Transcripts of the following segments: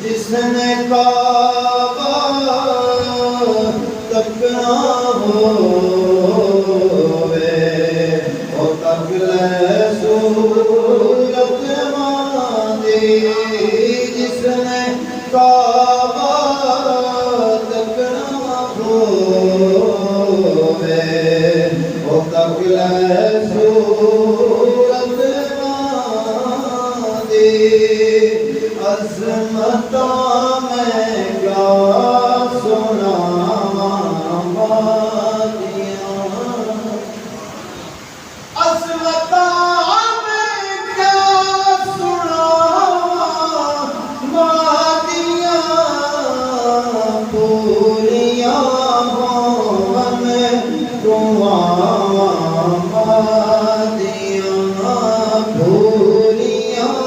जिसने काबा तकना होवे ओ तकले सूरत मांदी जिसने काबा तकना होवे ओ तकले सूरत मांदी अज़मता में क्या सुनावा बातियाँ अज़मता में क्या सुनावा बातियाँ पूरियाँ होवन दुआवा बातियाँ पूरियाँ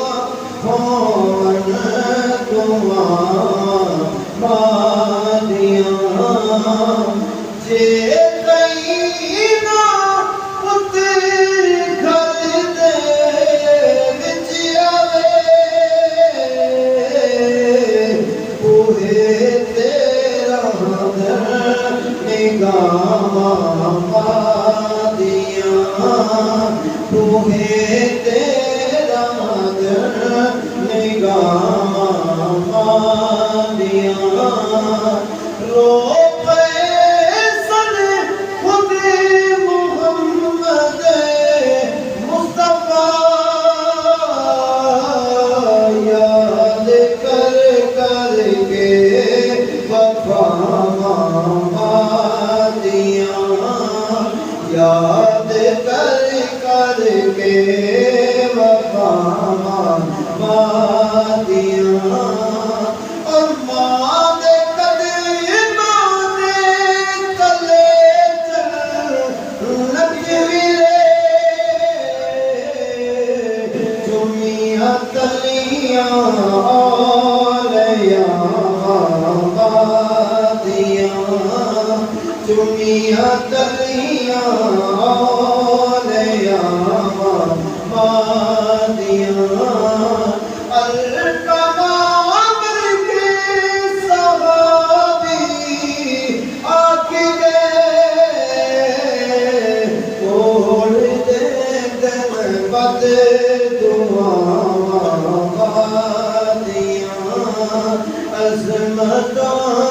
होवन जे कईना पुत्र घर दे विच आवे उहे तेरा निगाहां दियां उहे तेरा निगाहां दियां रो याद कर कर के वफा बातियाँ और माँ दे कदमां दे तले नबीरे चुमिया तलियाँ औलिया बातियाँ चुमिया तलियाँ औलिया बातियाँ अल-कमाल के सहाबी आके गए तोड़ दे दिल बद दुआवां बातियाँ अज़मतां